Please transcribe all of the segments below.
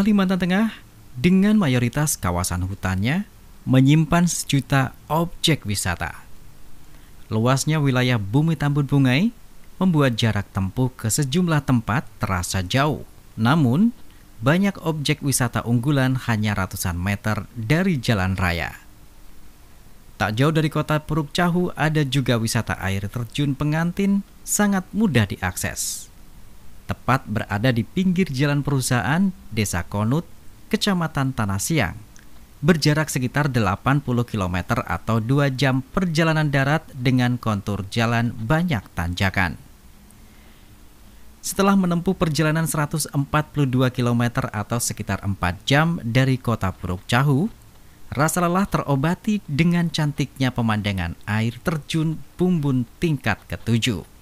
Kalimantan Tengah dengan mayoritas kawasan hutannya menyimpan sejuta objek wisata. Luasnya wilayah Bumi Tambun Bungai membuat jarak tempuh ke sejumlah tempat terasa jauh. Namun, banyak objek wisata unggulan hanya ratusan meter dari jalan raya. Tak jauh dari kota Puruk Cahu ada juga wisata air terjun Pengantin sangat mudah diakses. Tepat berada di pinggir jalan perusahaan Desa Konut, Kecamatan Tanah Siang. Berjarak sekitar 80 km atau 2 jam perjalanan darat dengan kontur jalan banyak tanjakan. Setelah menempuh perjalanan 142 km atau sekitar 4 jam dari kota Puruk Cahu, rasa lelah terobati dengan cantiknya pemandangan air terjun Bumbun tingkat ke-7.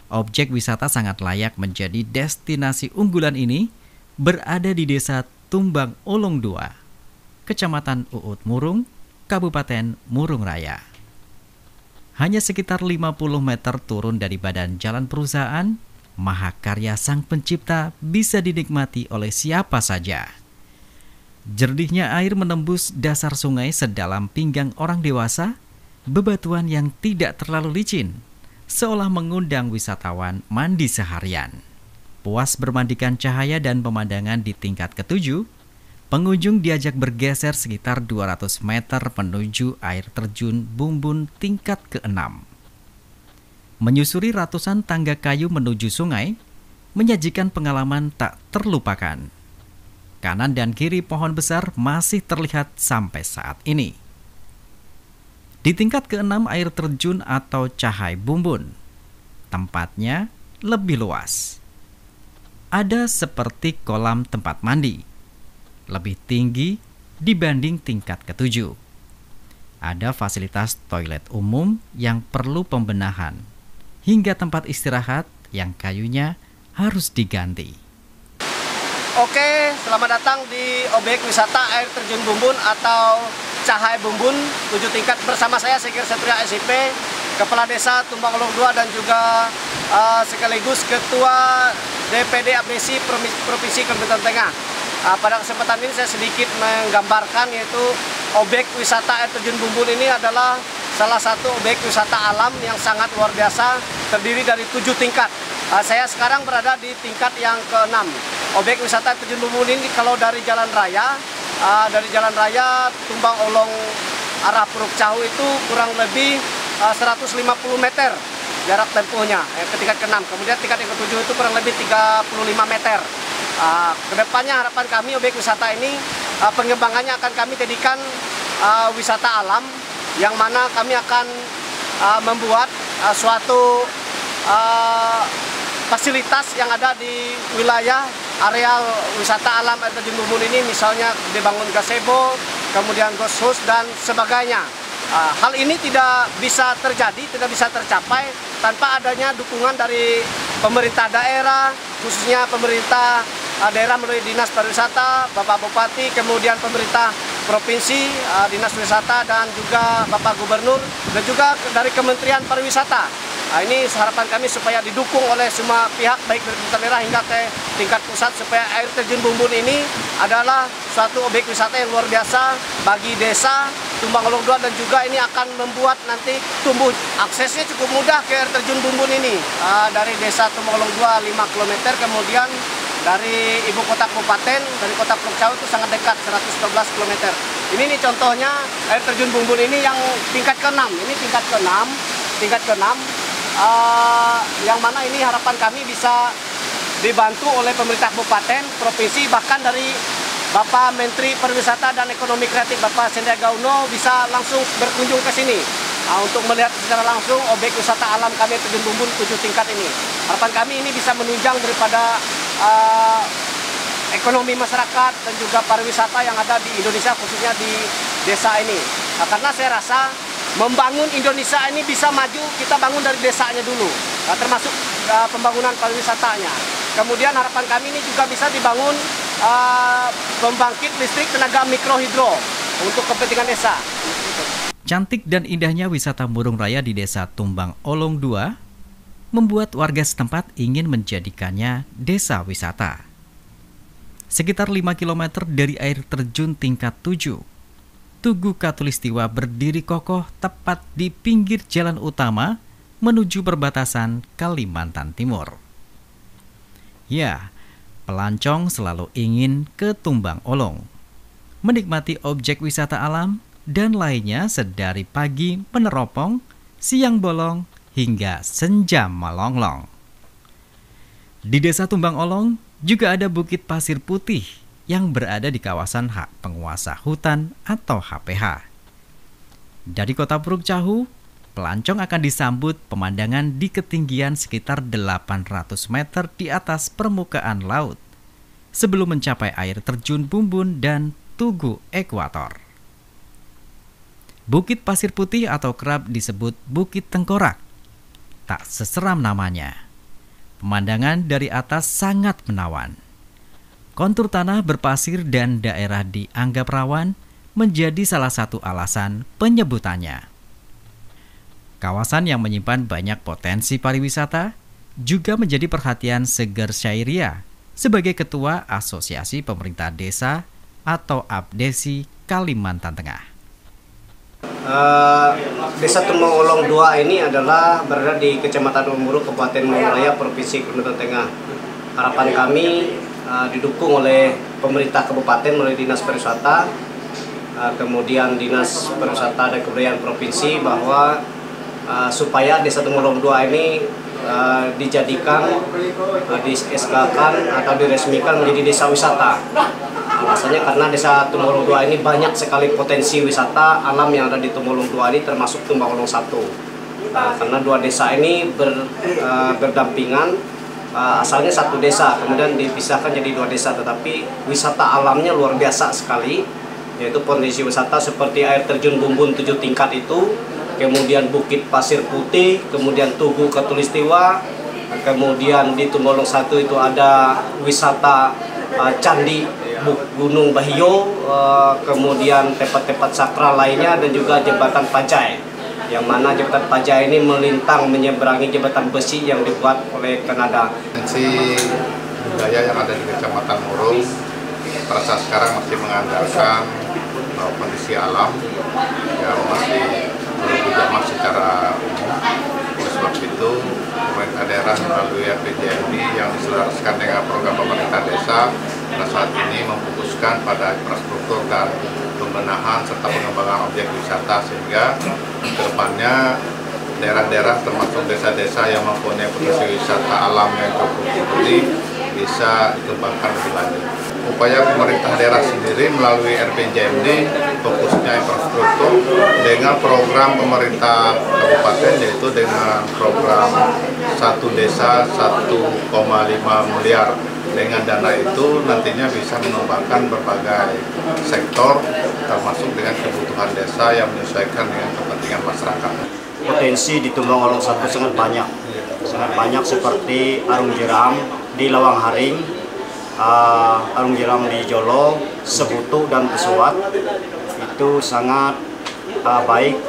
Objek wisata sangat layak menjadi destinasi unggulan ini berada di Desa Tumbang Olong 2, Kecamatan Uut Murung, Kabupaten Murung Raya. Hanya sekitar 50 meter turun dari badan jalan perusahaan, mahakarya Sang Pencipta bisa dinikmati oleh siapa saja. Jernihnya air menembus dasar sungai sedalam pinggang orang dewasa, bebatuan yang tidak terlalu licin, seolah mengundang wisatawan mandi seharian. Puas bermandikan cahaya dan pemandangan di tingkat ke-7, pengunjung diajak bergeser sekitar 200 meter menuju air terjun Bumbun tingkat ke-6. Menyusuri ratusan tangga kayu menuju sungai, menyajikan pengalaman tak terlupakan. Kanan dan kiri pohon besar masih terlihat sampai saat ini. Di tingkat ke-6 air terjun atau Cahai Bumbun, tempatnya lebih luas. Ada seperti kolam tempat mandi, lebih tinggi dibanding tingkat ke-7. Ada fasilitas toilet umum yang perlu pembenahan, hingga tempat istirahat yang kayunya harus diganti. Oke, selamat datang di objek wisata air terjun Bumbun atau Cahai Bumbun 7 tingkat bersama saya Sekir Satria SIP, Kepala Desa Tumbang Olong 2 dan juga sekaligus Ketua DPD APSI Provinsi Kalimantan Tengah. Pada kesempatan ini saya sedikit menggambarkan yaitu objek wisata air terjun Bumbun ini adalah salah satu objek wisata alam yang sangat luar biasa, terdiri dari 7 tingkat. Saya sekarang berada di tingkat yang ke-6. Objek wisata air terjun Bumbun ini kalau dari jalan raya Tumbang Olong arah Puruk Cahu itu kurang lebih 150 meter jarak tempuhnya ke tingkat ke-6. Kemudian tingkat yang ke-7 itu kurang lebih 35 meter. Kedepannya harapan kami objek wisata ini pengembangannya akan kami jadikan wisata alam, yang mana kami akan membuat suatu fasilitas yang ada di wilayah areal wisata alam air terjun Bumbun ini, misalnya dibangun gazebo, kemudian ghost house dan sebagainya. Hal ini tidak bisa terjadi, tidak bisa tercapai tanpa adanya dukungan dari pemerintah daerah, khususnya pemerintah daerah melalui Dinas Pariwisata, Bapak Bupati, kemudian pemerintah provinsi, Dinas Wisata dan juga Bapak Gubernur dan juga dari Kementerian Pariwisata. Ini harapan kami supaya didukung oleh semua pihak baik dari pemerintah daerah hingga ke tingkat pusat supaya air terjun Bumbun ini adalah suatu objek wisata yang luar biasa bagi desa Tumbang Olong 2 dan juga ini akan membuat nanti tumbuh aksesnya cukup mudah ke air terjun Bumbun ini. Dari desa Tumbang Olong 2 5 km, kemudian dari ibu kota kabupaten, dari kota Puruk Cahu itu sangat dekat 112 km. Ini nih contohnya air terjun Bumbun ini yang tingkat ke-6. Ini tingkat ke-6 yang mana ini harapan kami bisa dibantu oleh pemerintah kabupaten, provinsi, bahkan dari Bapak Menteri Pariwisata dan Ekonomi Kreatif Bapak Sandiaga Uno bisa langsung berkunjung ke sini untuk melihat secara langsung objek wisata alam kami terjun Bumbun 7 tingkat ini. Harapan kami ini bisa menunjang daripada ekonomi masyarakat dan juga pariwisata yang ada di Indonesia, khususnya di desa ini. Karena saya rasa membangun Indonesia ini bisa maju, kita bangun dari desanya dulu, termasuk pembangunan pariwisatanya. Kemudian harapan kami ini juga bisa dibangun pembangkit listrik tenaga mikrohidro untuk kepentingan desa. Cantik dan indahnya wisata Murung Raya di Desa Tumbang Olong 2 membuat warga setempat ingin menjadikannya desa wisata. sekitar 5 km dari air terjun tingkat 7. Tugu Katulistiwa berdiri kokoh tepat di pinggir jalan utama menuju perbatasan Kalimantan Timur. Ya, pelancong selalu ingin ke Tumbang Olong, menikmati objek wisata alam dan lainnya sedari pagi meneropong, siang bolong, hingga senja melonglong. Di Desa Tumbang Olong juga ada Bukit Pasir Putih yang berada di kawasan hak penguasa hutan atau HPH. Dari kota Puruk Cahu, pelancong akan disambut pemandangan di ketinggian sekitar 800 meter di atas permukaan laut sebelum mencapai air terjun Bumbun dan Tugu Ekuator. Bukit Pasir Putih atau kerap disebut Bukit Tengkorak. Tak seseram namanya. Pemandangan dari atas sangat menawan. Kontur tanah berpasir dan daerah dianggap rawan menjadi salah satu alasan penyebutannya. Kawasan yang menyimpan banyak potensi pariwisata juga menjadi perhatian Seger Syairia sebagai Ketua Asosiasi Pemerintah Desa atau APDESI Kalimantan Tengah. Desa Tumbang Olong 2 ini adalah berada di Kecamatan Umuru, Kabupaten Maulaya, Provinsi Kalimantan Tengah. Harapan kami didukung oleh pemerintah kabupaten melalui Dinas Pariwisata, kemudian Dinas Pariwisata dan Kebudayaan Provinsi, bahwa supaya Desa Tumbang Olong 2 ini dijadikan, di-SK-kan atau diresmikan menjadi desa wisata. Alasannya karena Desa Tumbang Olong 2 ini banyak sekali potensi wisata alam yang ada di Tumbang Olong 2 ini, termasuk Tumbang Olong 1. Karena dua desa ini berdampingan, asalnya satu desa, kemudian dipisahkan jadi dua desa, tetapi wisata alamnya luar biasa sekali, yaitu potensi wisata seperti air terjun Bumbun 7 tingkat itu, kemudian Bukit Pasir Putih, kemudian Tugu Katulistiwa, kemudian di Tumbang Olong 1 itu ada wisata Candi Gunung Bahio, kemudian tempat-tempat sakral lainnya, dan juga Jembatan Pajai, yang mana Jembatan Pajai ini melintang menyeberangi jembatan besi yang dibuat oleh Kanada. Potensi budaya yang ada di Kecamatan Murung pada saat sekarang masih mengandalkan kondisi alam yang masih belum dijamah secara umum. Oleh sebab itu, pemerintah daerah melalui RPJMD yang diselaraskan dengan program pemerintah desa pada saat ini memfokuskan pada infrastruktur dan pembenahan serta pengembangan objek wisata, sehingga kedepannya daerah-daerah termasuk desa-desa yang mempunyai potensi wisata alam yang cukup tinggi bisa dikembangkan lebih lanjut. Upaya pemerintah daerah sendiri melalui RPJMD fokusnya infrastruktur dengan program pemerintah kabupaten, yaitu dengan program satu desa 1,5 miliar. Dengan dana itu nantinya bisa mengembangkan berbagai sektor termasuk dengan kebutuhan desa yang menyesuaikan dengan kepentingan masyarakat. Potensi di Tumbang Olong 1 sangat banyak seperti Arung Jeram di Lawang Haring, Arung Jeram di Jolo, Sebutu dan Pesuat itu sangat baik,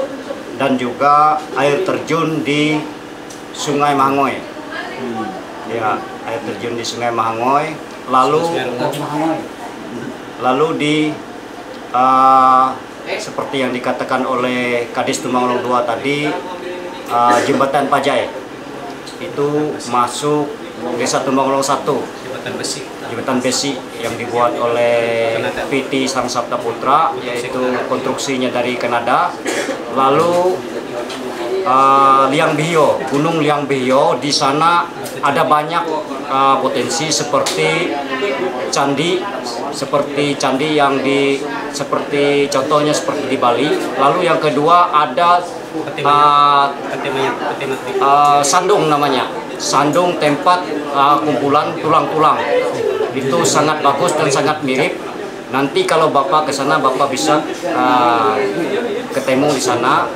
dan juga air terjun di Sungai Mahangoy. Ya, air terjun di Sungai Mahangoy, lalu di seperti yang dikatakan oleh Kadis Tumbang Olong 2 tadi, Jembatan Pajai itu masuk Desa Tumbang Olong 1, jembatan besi yang dibuat oleh PT Sang Sabta Putra, yaitu konstruksinya dari Kanada. Lalu Liang Bihio, Gunung Liang Bihio, di sana ada banyak potensi seperti candi yang seperti contohnya seperti di Bali. Lalu yang kedua ada Sandung namanya, Sandung tempat kumpulan tulang-tulang. Itu sangat bagus dan sangat mirip. Nanti kalau Bapak ke sana, Bapak bisa ketemu di sana.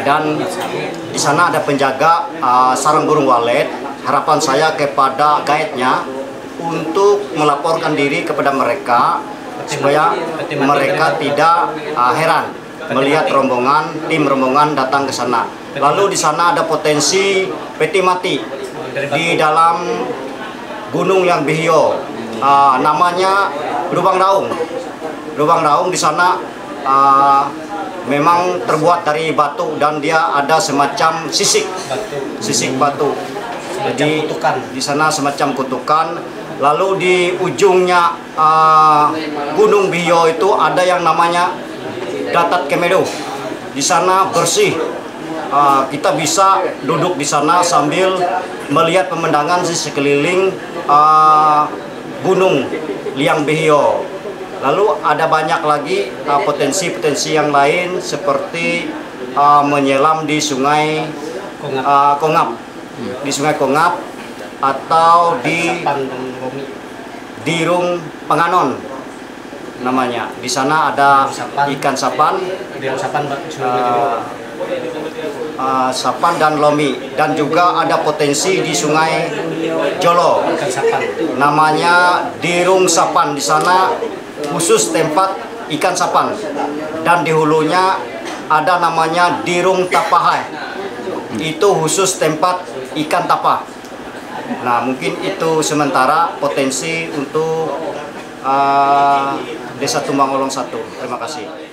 Dan di sana ada penjaga sarang burung walet. Harapan saya kepada guide-nya untuk melaporkan diri kepada mereka supaya mereka tidak heran melihat tim rombongan datang ke sana. Lalu di sana ada potensi peti mati di dalam Gunung Liang Bihio. namanya Lubang Raung. Lubang Raung di sana memang terbuat dari batu dan dia ada semacam sisik batu. Jadi di sana semacam kutukan. Lalu di ujungnya Gunung Bio itu ada yang namanya Datat Kemedo. Di sana bersih. Kita bisa duduk di sana sambil melihat pemandangan di sekeliling Gunung Liang Behio. Lalu ada banyak lagi potensi-potensi yang lain seperti menyelam di Sungai Kongap, di Sungai Kongap atau di Dirung Panganon namanya. Di sana ada ikan sapan, sapan dan lomi, dan juga ada potensi di Sungai Jolo namanya Dirung Sapan. Di sana khusus tempat ikan sapan, dan di hulunya ada namanya Dirung Tapahai, itu khusus tempat ikan tapa. Nah, mungkin itu sementara potensi untuk Desa Tumangolong 1. Terima kasih.